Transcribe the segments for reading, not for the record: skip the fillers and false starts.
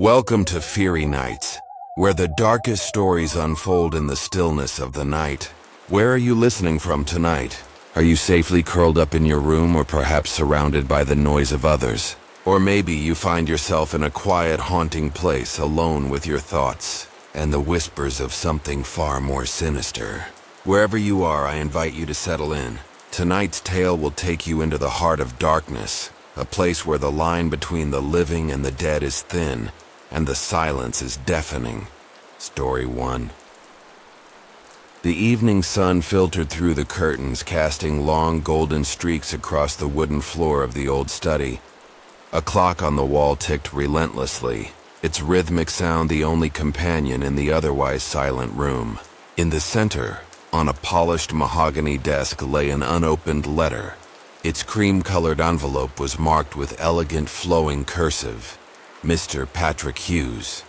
Welcome to Fiery Nights, where the darkest stories unfold in the stillness of the night. Where are you listening from tonight? Are you safely curled up in your room or perhaps surrounded by the noise of others? Or maybe you find yourself in a quiet, haunting place alone with your thoughts and the whispers of something far more sinister. Wherever you are, I invite you to settle in. Tonight's tale will take you into the heart of darkness, a place where the line between the living and the dead is thin, and the silence is deafening. Story 1. The evening sun filtered through the curtains, casting long golden streaks across the wooden floor of the old study. A clock on the wall ticked relentlessly, its rhythmic sound the only companion in the otherwise silent room. In the center, on a polished mahogany desk, lay an unopened letter. Its cream-colored envelope was marked with elegant flowing cursive, Mr. Patrick Hughes.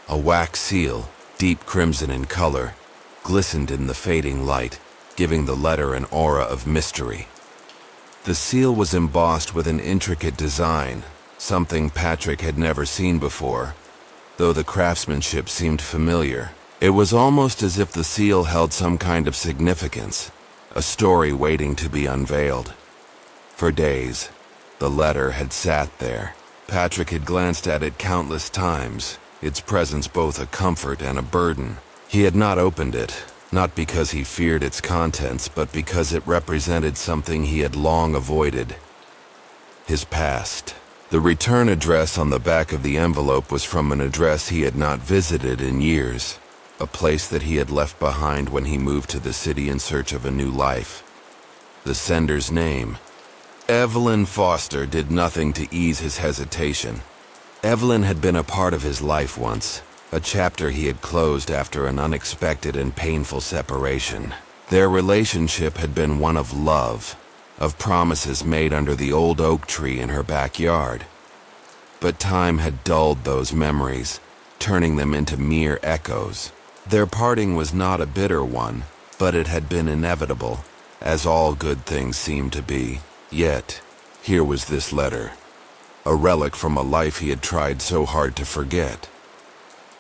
A wax seal, deep crimson in color, glistened in the fading light, giving the letter an aura of mystery. The seal was embossed with an intricate design, something Patrick had never seen before. Though the craftsmanship seemed familiar, it was almost as if the seal held some kind of significance, a story waiting to be unveiled. For days, the letter had sat there. Patrick had glanced at it countless times, its presence both a comfort and a burden. He had not opened it, not because he feared its contents, but because it represented something he had long avoided: his past. The return address on the back of the envelope was from an address he had not visited in years, a place that he had left behind when he moved to the city in search of a new life. The sender's name, Evelyn Foster, did nothing to ease his hesitation. Evelyn had been a part of his life once, a chapter he had closed after an unexpected and painful separation. Their relationship had been one of love, of promises made under the old oak tree in her backyard. But time had dulled those memories, turning them into mere echoes. Their parting was not a bitter one, but it had been inevitable, as all good things seemed to be. Yet, here was this letter, a relic from a life he had tried so hard to forget.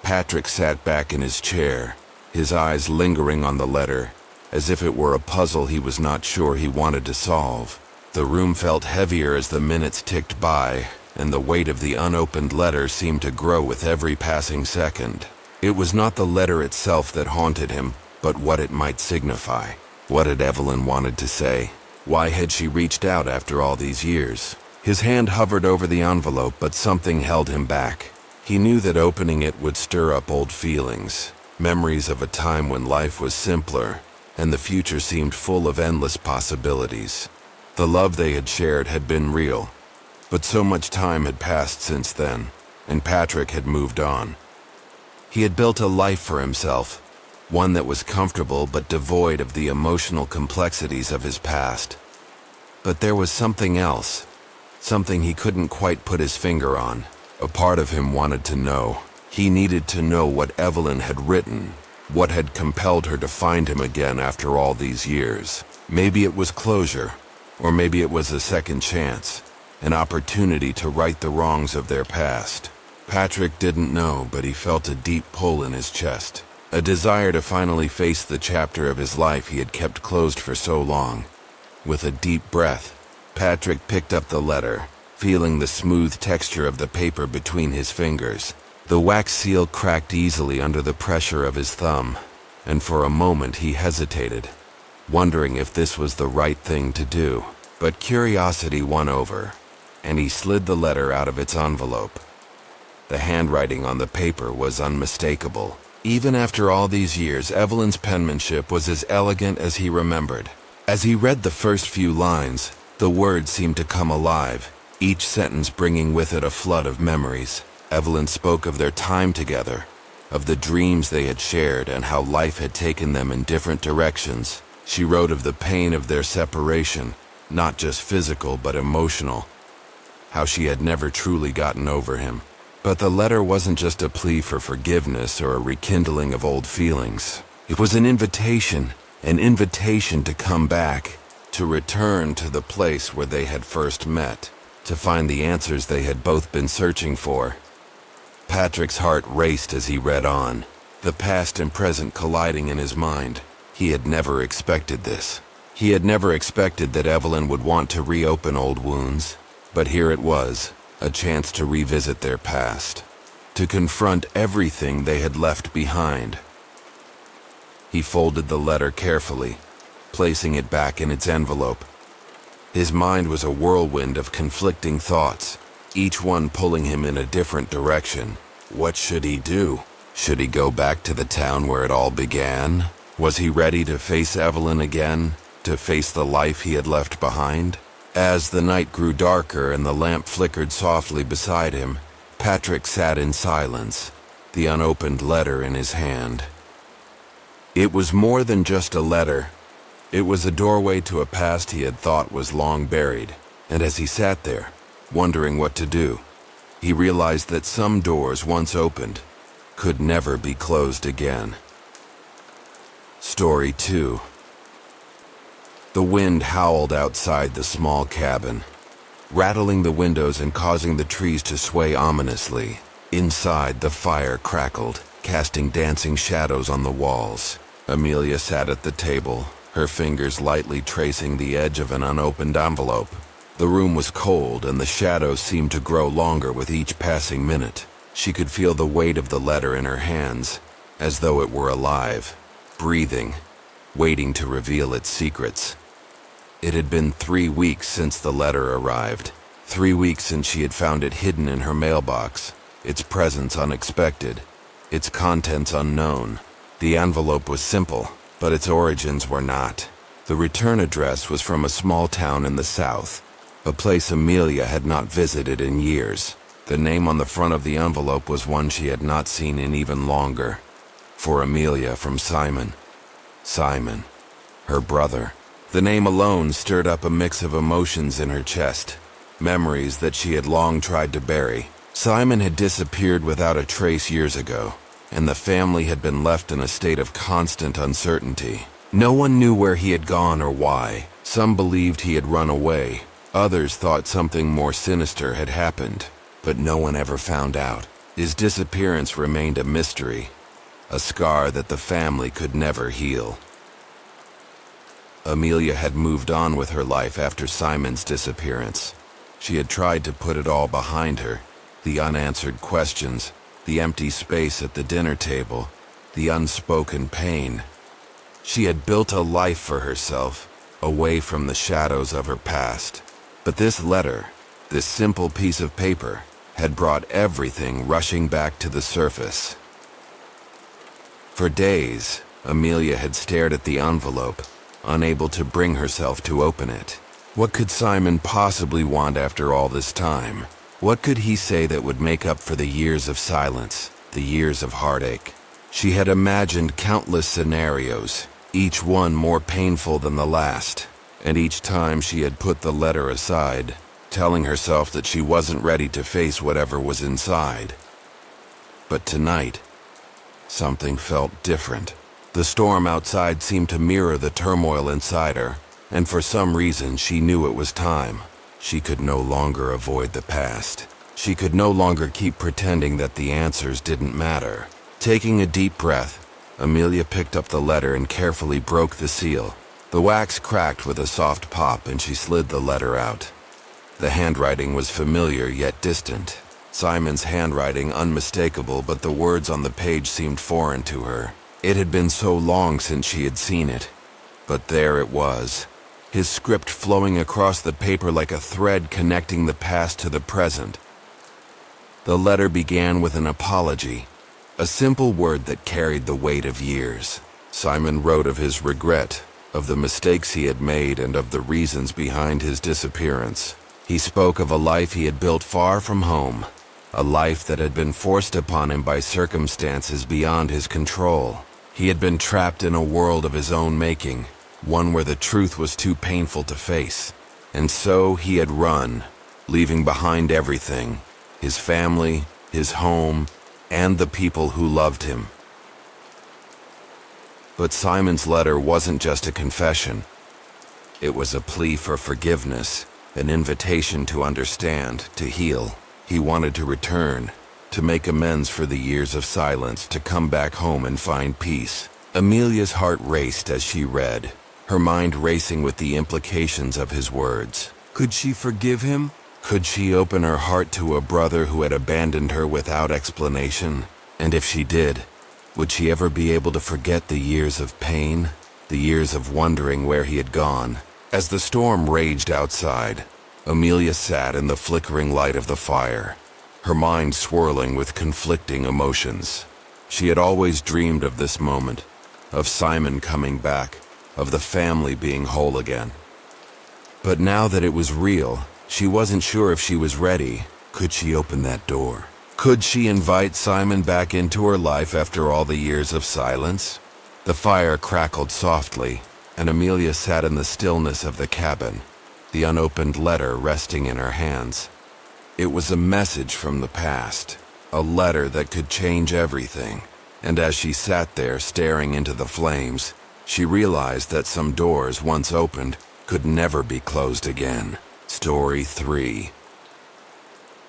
Patrick sat back in his chair, his eyes lingering on the letter, as if it were a puzzle he was not sure he wanted to solve. The room felt heavier as the minutes ticked by, and the weight of the unopened letter seemed to grow with every passing second. It was not the letter itself that haunted him, but what it might signify. What had Evelyn wanted to say? Why had she reached out after all these years? His hand hovered over the envelope, but something held him back. He knew that opening it would stir up old feelings, memories of a time when life was simpler, and the future seemed full of endless possibilities. The love they had shared had been real, but so much time had passed since then, and Patrick had moved on. He had built a life for himself, one that was comfortable but devoid of the emotional complexities of his past. But there was something else, something he couldn't quite put his finger on. A part of him wanted to know. He needed to know what Evelyn had written, what had compelled her to find him again after all these years. Maybe it was closure, or maybe it was a second chance, an opportunity to right the wrongs of their past. Patrick didn't know, but he felt a deep pull in his chest. A desire to finally face the chapter of his life he had kept closed for so long. With a deep breath, Patrick picked up the letter, feeling the smooth texture of the paper between his fingers. The wax seal cracked easily under the pressure of his thumb, and for a moment he hesitated, wondering if this was the right thing to do. But curiosity won over, and he slid the letter out of its envelope. The handwriting on the paper was unmistakable. Even after all these years, Evelyn's penmanship was as elegant as he remembered. As he read the first few lines, the words seemed to come alive, each sentence bringing with it a flood of memories. Evelyn spoke of their time together, of the dreams they had shared and how life had taken them in different directions. She wrote of the pain of their separation, not just physical but emotional, how she had never truly gotten over him. But the letter wasn't just a plea for forgiveness or a rekindling of old feelings. It was an invitation to come back, to return to the place where they had first met, to find the answers they had both been searching for. Patrick's heart raced as he read on, the past and present colliding in his mind. He had never expected this. He had never expected that Evelyn would want to reopen old wounds, but here it was, a chance to revisit their past, to confront everything they had left behind. He folded the letter carefully, placing it back in its envelope. His mind was a whirlwind of conflicting thoughts, each one pulling him in a different direction. What should he do? Should he go back to the town where it all began? Was he ready to face Evelyn again, to face the life he had left behind? As the night grew darker and the lamp flickered softly beside him, Patrick sat in silence, the unopened letter in his hand. It was more than just a letter. It was a doorway to a past he had thought was long buried, and as he sat there, wondering what to do, he realized that some doors once opened could never be closed again. Story 2. The wind howled outside the small cabin, rattling the windows and causing the trees to sway ominously. Inside, the fire crackled, casting dancing shadows on the walls. Amelia sat at the table, her fingers lightly tracing the edge of an unopened envelope. The room was cold, and the shadows seemed to grow longer with each passing minute. She could feel the weight of the letter in her hands, as though it were alive, breathing, waiting to reveal its secrets. It had been 3 weeks since the letter arrived. 3 weeks since she had found it hidden in her mailbox, its presence unexpected, its contents unknown. The envelope was simple, but its origins were not. The return address was from a small town in the south, a place Amelia had not visited in years. The name on the front of the envelope was one she had not seen in even longer. For Amelia, from Simon. Simon, her brother. The name alone stirred up a mix of emotions in her chest, memories that she had long tried to bury. Simon had disappeared without a trace years ago, and the family had been left in a state of constant uncertainty. No one knew where he had gone or why. Some believed he had run away. Others thought something more sinister had happened, but no one ever found out. His disappearance remained a mystery, a scar that the family could never heal. Amelia had moved on with her life after Simon's disappearance. She had tried to put it all behind her, the unanswered questions, the empty space at the dinner table, the unspoken pain. She had built a life for herself, away from the shadows of her past. But this letter, this simple piece of paper, had brought everything rushing back to the surface. For days, Amelia had stared at the envelope, unable to bring herself to open it. What could Simon possibly want after all this time? What could he say that would make up for the years of silence, the years of heartache? She had imagined countless scenarios, each one more painful than the last, and each time she had put the letter aside, telling herself that she wasn't ready to face whatever was inside. But tonight, something felt different. The storm outside seemed to mirror the turmoil inside her, and for some reason she knew it was time. She could no longer avoid the past. She could no longer keep pretending that the answers didn't matter. Taking a deep breath, Amelia picked up the letter and carefully broke the seal. The wax cracked with a soft pop and she slid the letter out. The handwriting was familiar yet distant. Simon's handwriting unmistakable, but the words on the page seemed foreign to her. It had been so long since she had seen it. But there it was, his script flowing across the paper like a thread connecting the past to the present. The letter began with an apology, a simple word that carried the weight of years. Simon wrote of his regret, of the mistakes he had made, and of the reasons behind his disappearance. He spoke of a life he had built far from home, a life that had been forced upon him by circumstances beyond his control. He had been trapped in a world of his own making, one where the truth was too painful to face. And so he had run, leaving behind everything, his family, his home, and the people who loved him. But Simon's letter wasn't just a confession. It was a plea for forgiveness, an invitation to understand, to heal. He wanted to return, to make amends for the years of silence, to come back home and find peace. Amelia's heart raced as she read, her mind racing with the implications of his words. Could she forgive him? Could she open her heart to a brother who had abandoned her without explanation? And if she did, would she ever be able to forget the years of pain, the years of wondering where he had gone? As the storm raged outside, Amelia sat in the flickering light of the fire, her mind swirling with conflicting emotions. She had always dreamed of this moment, of Simon coming back, of the family being whole again. But now that it was real, she wasn't sure if she was ready. Could she open that door? Could she invite Simon back into her life after all the years of silence? The fire crackled softly, and Amelia sat in the stillness of the cabin, the unopened letter resting in her hands. It was a message from the past, a letter that could change everything. And as she sat there staring into the flames, she realized that some doors once opened could never be closed again. Story 3.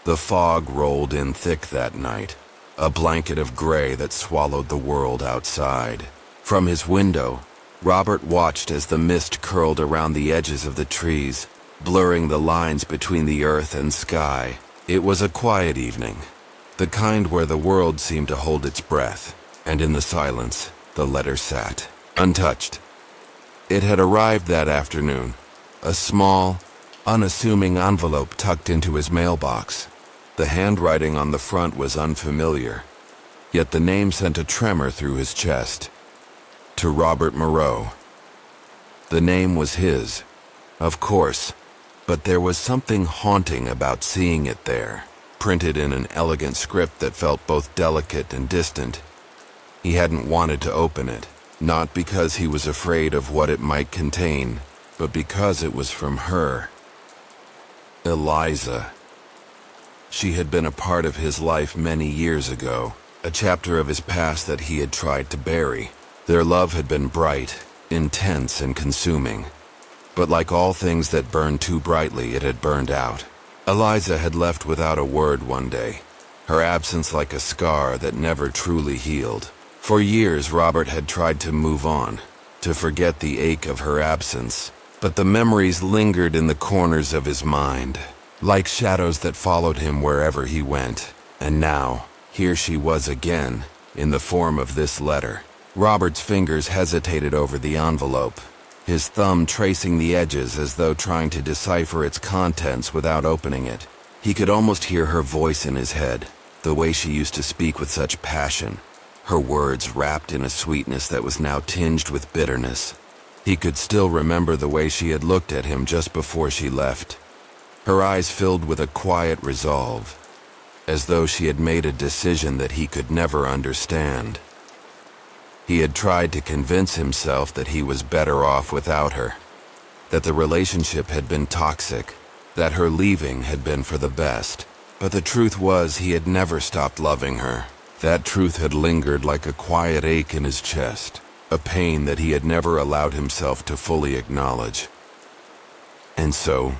The fog rolled in thick that night, a blanket of gray that swallowed the world outside. From his window, Robert watched as the mist curled around the edges of the trees, blurring the lines between the earth and sky. It was a quiet evening, the kind where the world seemed to hold its breath, and in the silence, the letter sat, untouched. It had arrived that afternoon, a small, unassuming envelope tucked into his mailbox. The handwriting on the front was unfamiliar, yet the name sent a tremor through his chest. To Robert Moreau. The name was his, of course, but there was something haunting about seeing it there, printed in an elegant script that felt both delicate and distant. He hadn't wanted to open it, not because he was afraid of what it might contain, but because it was from her. Eliza. She had been a part of his life many years ago, a chapter of his past that he had tried to bury. Their love had been bright, intense, and consuming. But like all things that burn too brightly, it had burned out. Eliza had left without a word one day, her absence like a scar that never truly healed. For years, Robert had tried to move on, to forget the ache of her absence, but the memories lingered in the corners of his mind, like shadows that followed him wherever he went. And now, here she was again, in the form of this letter. Robert's fingers hesitated over the envelope, his thumb tracing the edges as though trying to decipher its contents without opening it. He could almost hear her voice in his head, the way she used to speak with such passion, her words wrapped in a sweetness that was now tinged with bitterness. He could still remember the way she had looked at him just before she left, her eyes filled with a quiet resolve, as though she had made a decision that he could never understand. He had tried to convince himself that he was better off without her, that the relationship had been toxic, that her leaving had been for the best. But the truth was he had never stopped loving her. That truth had lingered like a quiet ache in his chest, a pain that he had never allowed himself to fully acknowledge. And so,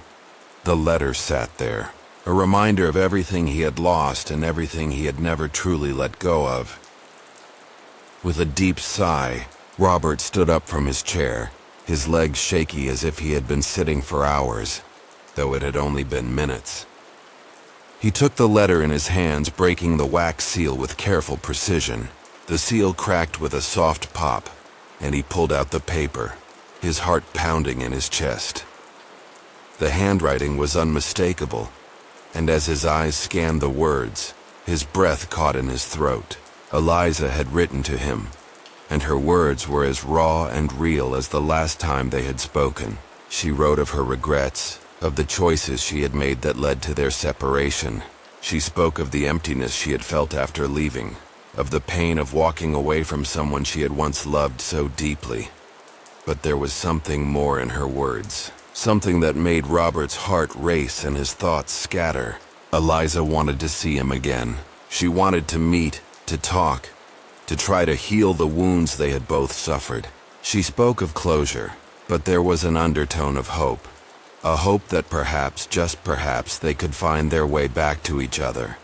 the letter sat there, a reminder of everything he had lost and everything he had never truly let go of. With a deep sigh, Robert stood up from his chair, his legs shaky as if he had been sitting for hours, though it had only been minutes. He took the letter in his hands, breaking the wax seal with careful precision. The seal cracked with a soft pop, and he pulled out the paper, his heart pounding in his chest. The handwriting was unmistakable, and as his eyes scanned the words, his breath caught in his throat. Eliza had written to him, and her words were as raw and real as the last time they had spoken. She wrote of her regrets, of the choices she had made that led to their separation. She spoke of the emptiness she had felt after leaving, of the pain of walking away from someone she had once loved so deeply. But there was something more in her words, something that made Robert's heart race and his thoughts scatter. Eliza wanted to see him again. She wanted to meet, to talk, to try to heal the wounds they had both suffered. She spoke of closure, but there was an undertone of hope, a hope that perhaps, just perhaps, they could find their way back to each other.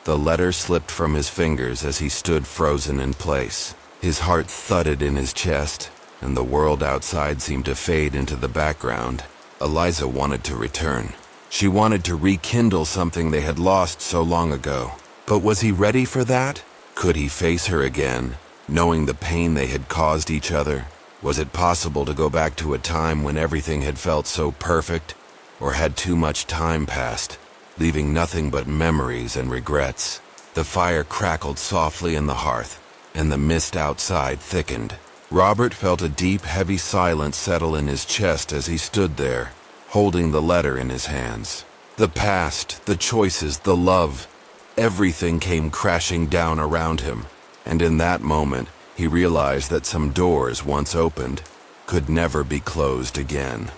The letter slipped from his fingers as he stood frozen in place. His heart thudded in his chest, and the world outside seemed to fade into the background. Eliza wanted to return. She wanted to rekindle something they had lost so long ago. But was he ready for that? Could he face her again, knowing the pain they had caused each other? Was it possible to go back to a time when everything had felt so perfect? Or had too much time passed, leaving nothing but memories and regrets? The fire crackled softly in the hearth, and the mist outside thickened. Robert felt a deep, heavy silence settle in his chest as he stood there, holding the letter in his hands. The past, the choices, the love, everything came crashing down around him, and in that moment, he realized that some doors, once opened, could never be closed again.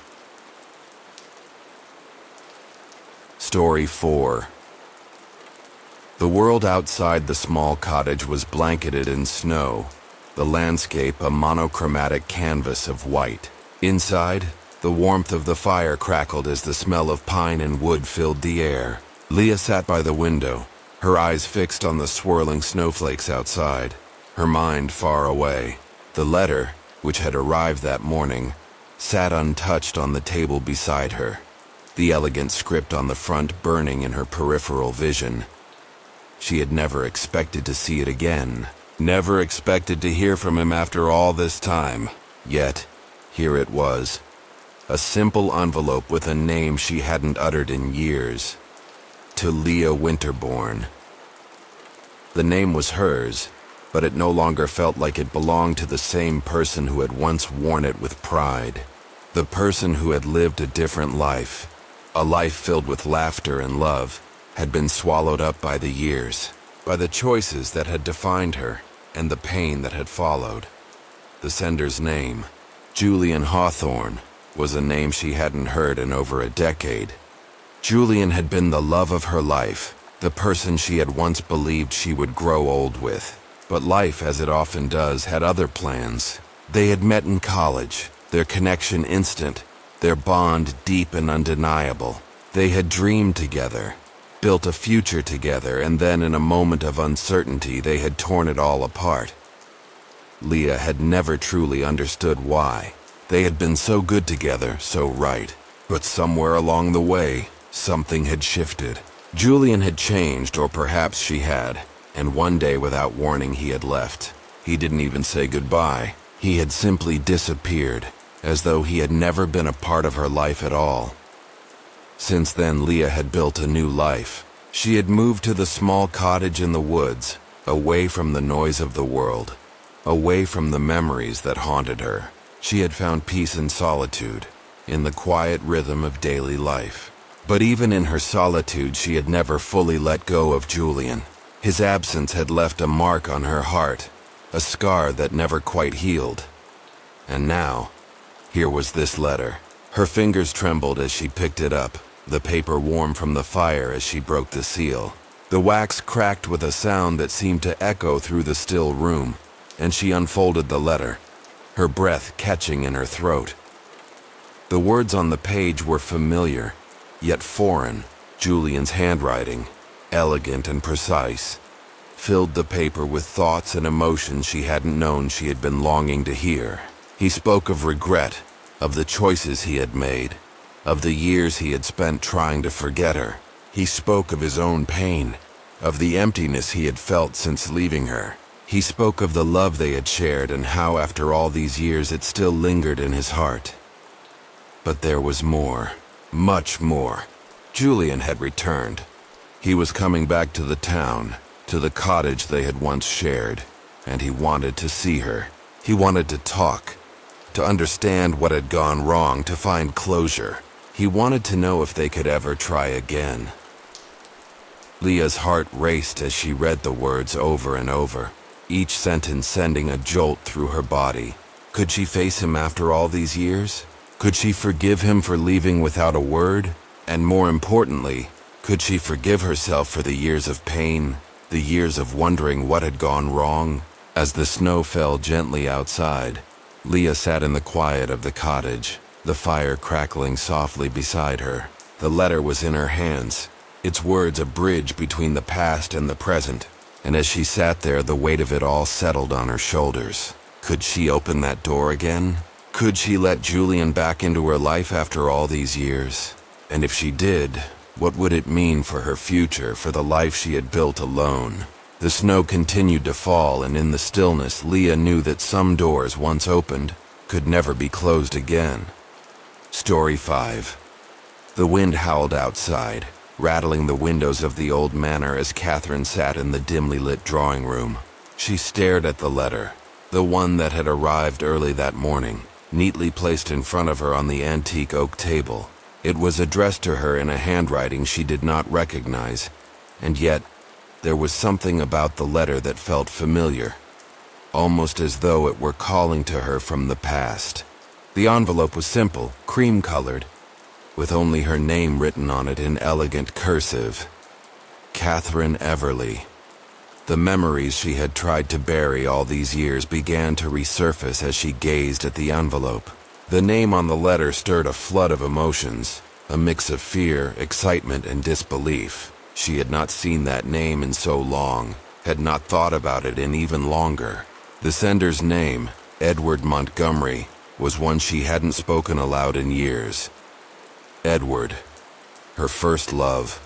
Story 4. The world outside the small cottage was blanketed in snow, the landscape a monochromatic canvas of white. Inside, the warmth of the fire crackled as the smell of pine and wood filled the air. Leah sat by the window, her eyes fixed on the swirling snowflakes outside, her mind far away. The letter, which had arrived that morning, sat untouched on the table beside her, the elegant script on the front burning in her peripheral vision. She had never expected to see it again, never expected to hear from him after all this time. Yet, here it was, a simple envelope with a name she hadn't uttered in years. To Leah Winterbourne. The name was hers, but it no longer felt like it belonged to the same person who had once worn it with pride. The person who had lived a different life, a life filled with laughter and love, had been swallowed up by the years, by the choices that had defined her, and the pain that had followed. The sender's name, Julian Hawthorne, was a name she hadn't heard in over a decade. Julian had been the love of her life, the person she had once believed she would grow old with. But life, as it often does, had other plans. They had met in college, their connection instant, their bond deep and undeniable. They had dreamed together, built a future together, and then in a moment of uncertainty they had torn it all apart. Leah had never truly understood why. They had been so good together, so right. But somewhere along the way, something had shifted. Julian had changed, or perhaps she had, and one day without warning he had left. He didn't even say goodbye. He had simply disappeared, as though he had never been a part of her life at all. Since then, Leah had built a new life. She had moved to the small cottage in the woods, away from the noise of the world, away from the memories that haunted her. She had found peace in solitude, in the quiet rhythm of daily life. But even in her solitude, she had never fully let go of Julian. His absence had left a mark on her heart, a scar that never quite healed. And now, here was this letter. Her fingers trembled as she picked it up, the paper warm from the fire as she broke the seal. The wax cracked with a sound that seemed to echo through the still room, and she unfolded the letter, her breath catching in her throat. The words on the page were familiar, yet foreign. Julian's handwriting, elegant and precise, filled the paper with thoughts and emotions she hadn't known she had been longing to hear. He spoke of regret, of the choices he had made, of the years he had spent trying to forget her. He spoke of his own pain, of the emptiness he had felt since leaving her. He spoke of the love they had shared and how after all these years it still lingered in his heart. But there was more, much more. Julian had returned. He was coming back to the town, to the cottage they had once shared, and he wanted to see her. He wanted to talk, to understand what had gone wrong, to find closure. He wanted to know if they could ever try again. Leah's heart raced as she read the words over and over, each sentence sending a jolt through her body. Could she face him after all these years? Could she forgive him for leaving without a word? And more importantly, could she forgive herself for the years of pain, the years of wondering what had gone wrong? As the snow fell gently outside, Leah sat in the quiet of the cottage, the fire crackling softly beside her. The letter was in her hands, its words a bridge between the past and the present, and as she sat there, the weight of it all settled on her shoulders. Could she open that door again? Could she let Julian back into her life after all these years? And if she did, what would it mean for her future, for the life she had built alone? The snow continued to fall, and in the stillness, Leah knew that some doors, once opened, could never be closed again. Story 5. The wind howled outside, rattling the windows of the old manor as Catherine sat in the dimly lit drawing room. She stared at the letter, the one that had arrived early that morning, neatly placed in front of her on the antique oak table. It was addressed to her in a handwriting she did not recognize, and yet there was something about the letter that felt familiar, almost as though it were calling to her from the past. The envelope was simple, cream-colored, with only her name written on it in elegant cursive. Catherine Everly. The memories she had tried to bury all these years began to resurface as she gazed at the envelope. The name on the letter stirred a flood of emotions, a mix of fear, excitement, and disbelief. She had not seen that name in so long, had not thought about it in even longer. The sender's name, Edward Montgomery, was one she hadn't spoken aloud in years. Edward, her first love,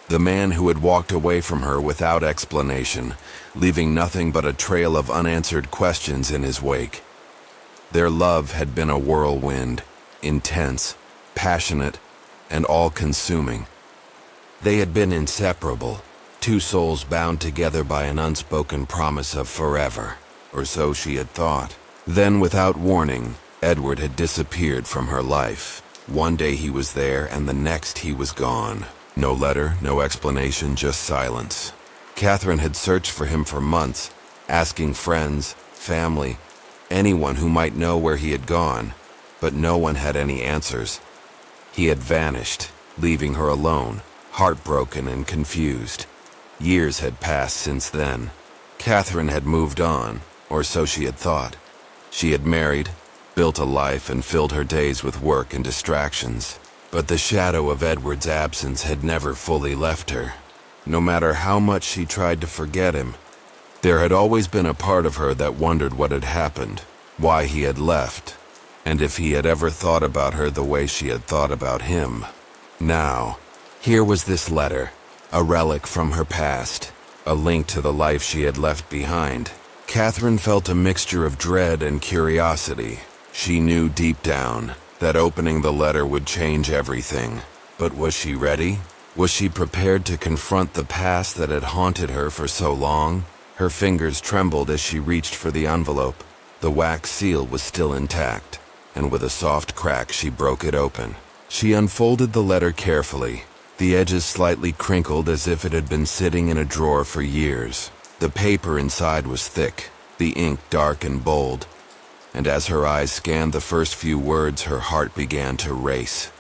the man who had walked away from her without explanation, leaving nothing but a trail of unanswered questions in his wake. Their love had been a whirlwind, intense, passionate, and all-consuming. They had been inseparable, two souls bound together by an unspoken promise of forever, or so she had thought. Then, without warning, Edward had disappeared from her life. One day he was there, and the next he was gone. No letter, no explanation, just silence. Catherine had searched for him for months, asking friends, family, anyone who might know where he had gone, but no one had any answers. He had vanished, leaving her alone, heartbroken and confused. Years had passed since then. Catherine had moved on, or so she had thought. She had married, built a life, and filled her days with work and distractions. But the shadow of Edward's absence had never fully left her. No matter how much she tried to forget him, there had always been a part of her that wondered what had happened, why he had left, and if he had ever thought about her the way she had thought about him. Now, here was this letter, a relic from her past, a link to the life she had left behind. Catherine felt a mixture of dread and curiosity. She knew deep down that opening the letter would change everything. But was she ready? Was she prepared to confront the past that had haunted her for so long? Her fingers trembled as she reached for the envelope. The wax seal was still intact, and with a soft crack she broke it open. She unfolded the letter carefully, the edges slightly crinkled as if it had been sitting in a drawer for years. The paper inside was thick, the ink dark and bold, and as her eyes scanned the first few words, her heart began to race.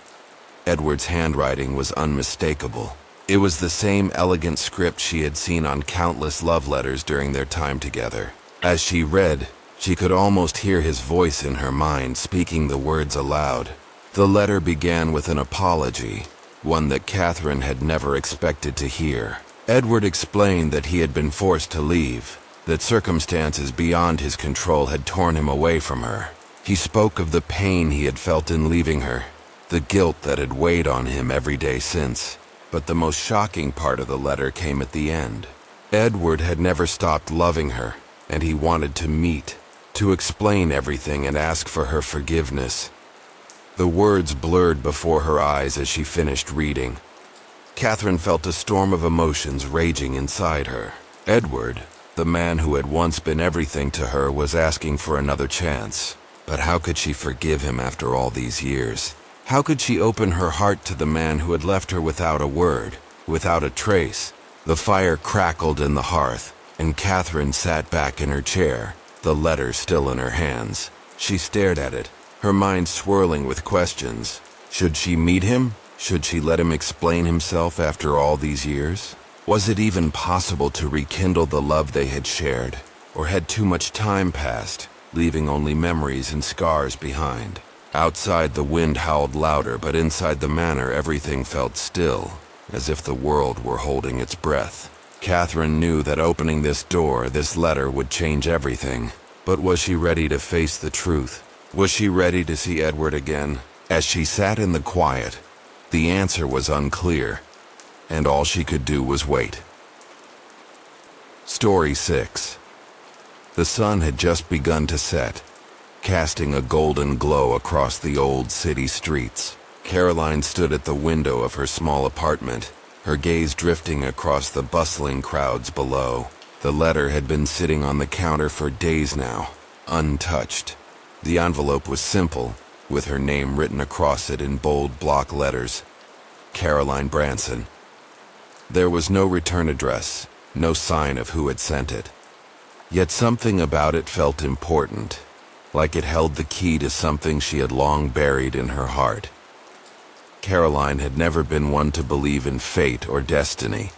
Edward's handwriting was unmistakable. It was the same elegant script she had seen on countless love letters during their time together. As she read, she could almost hear his voice in her mind, speaking the words aloud. The letter began with an apology, one that Catherine had never expected to hear. Edward explained that he had been forced to leave, that circumstances beyond his control had torn him away from her. He spoke of the pain he had felt in leaving her, the guilt that had weighed on him every day since. But the most shocking part of the letter came at the end. Edward had never stopped loving her, and he wanted to meet, to explain everything and ask for her forgiveness. The words blurred before her eyes as she finished reading. Catherine felt a storm of emotions raging inside her. Edward, the man who had once been everything to her, was asking for another chance. But how could she forgive him after all these years? How could she open her heart to the man who had left her without a word, without a trace? The fire crackled in the hearth, and Catherine sat back in her chair, the letter still in her hands. She stared at it, her mind swirling with questions. Should she meet him? Should she let him explain himself after all these years? Was it even possible to rekindle the love they had shared? Or had too much time passed, leaving only memories and scars behind? Outside, the wind howled louder, but inside the manor everything felt still. as if the world were holding its breath. Catherine knew that opening this door, this letter, would change everything. But was she ready to face the truth? Was she ready to see Edward again? As she sat in the quiet, the answer was unclear, and all she could do was wait. Story 6. The sun had just begun to set, casting a golden glow across the old city streets. Caroline stood at the window of her small apartment, her gaze drifting across the bustling crowds below. The letter had been sitting on the counter for days now, untouched. The envelope was simple, with her name written across it in bold block letters. Caroline Branson. There was no return address, no sign of who had sent it. Yet something about it felt important, like it held the key to something she had long buried in her heart. Caroline had never been one to believe in fate or destiny.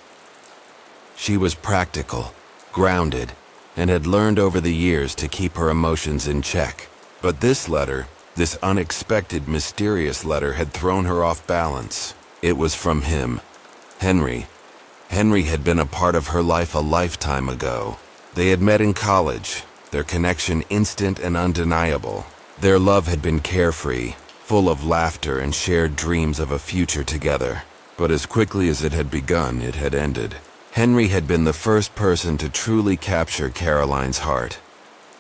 She was practical, grounded, and had learned over the years to keep her emotions in check. But this letter, this unexpected, mysterious letter, had thrown her off balance. It was from him, Henry. Henry had been a part of her life a lifetime ago. They had met in college, their connection instant and undeniable. Their love had been carefree, full of laughter and shared dreams of a future together. But as quickly as it had begun, it had ended. Henry had been the first person to truly capture Caroline's heart,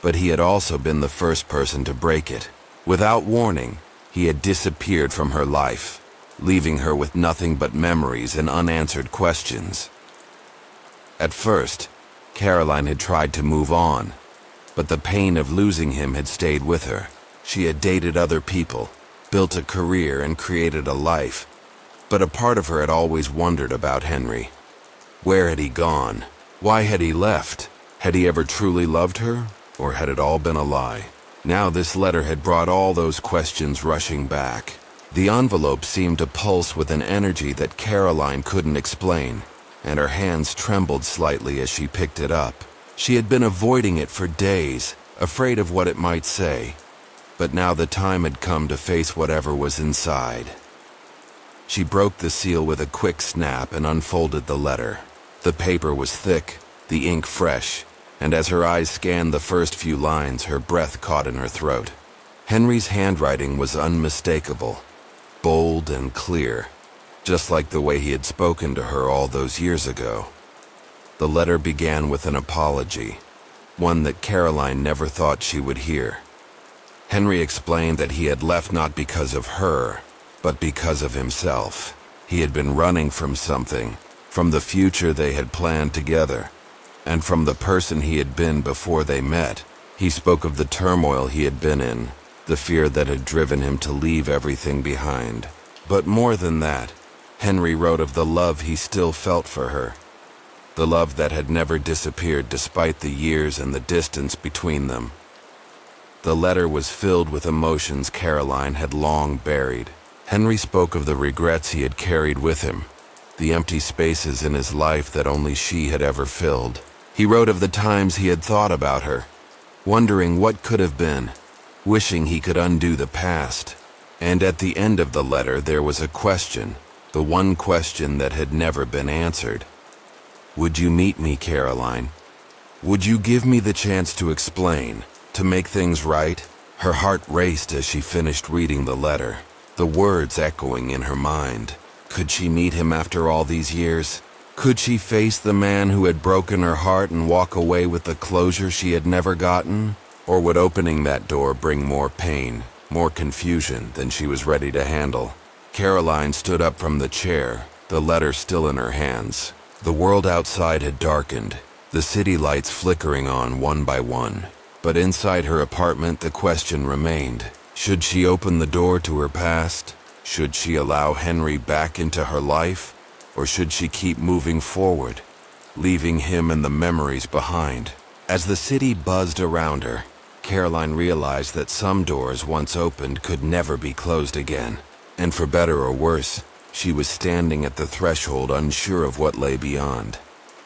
but he had also been the first person to break it. Without warning, he had disappeared from her life, leaving her with nothing but memories and unanswered questions. At first, Caroline had tried to move on, but the pain of losing him had stayed with her. She had dated other people, built a career, and created a life, but a part of her had always wondered about Henry. Where had he gone? Why had he left? Had he ever truly loved her, or had it all been a lie? Now this letter had brought all those questions rushing back. The envelope seemed to pulse with an energy that Caroline couldn't explain, and her hands trembled slightly as she picked it up. She had been avoiding it for days, afraid of what it might say, but now the time had come to face whatever was inside. She broke the seal with a quick snap and unfolded the letter. The paper was thick, the ink fresh, and as her eyes scanned the first few lines, her breath caught in her throat. Henry's handwriting was unmistakable, bold and clear, just like the way he had spoken to her all those years ago. The letter began with an apology, one that Caroline never thought she would hear. Henry explained that he had left not because of her, but because of himself. He had been running from something, from the future they had planned together, and from the person he had been before they met. He spoke of the turmoil he had been in, the fear that had driven him to leave everything behind. But more than that, Henry wrote of the love he still felt for her, the love that had never disappeared despite the years and the distance between them. The letter was filled with emotions Caroline had long buried. Henry spoke of the regrets he had carried with him, the empty spaces in his life that only she had ever filled. He wrote of the times he had thought about her, wondering what could have been, wishing he could undo the past. And at the end of the letter there was a question, the one question that had never been answered. Would you meet me, Caroline? Would you give me the chance to explain, to make things right? Her heart raced as she finished reading the letter, the words echoing in her mind. Could she meet him after all these years? Could she face the man who had broken her heart and walk away with the closure she had never gotten? Or would opening that door bring more pain, more confusion than she was ready to handle? Caroline stood up from the chair, the letter still in her hands. The world outside had darkened, the city lights flickering on one by one. But inside her apartment the question remained. Should she open the door to her past? Should she allow Henry back into her life? Or should she keep moving forward, leaving him and the memories behind? As the city buzzed around her, Caroline realized that some doors once opened could never be closed again. And for better or worse, she was standing at the threshold, unsure of what lay beyond.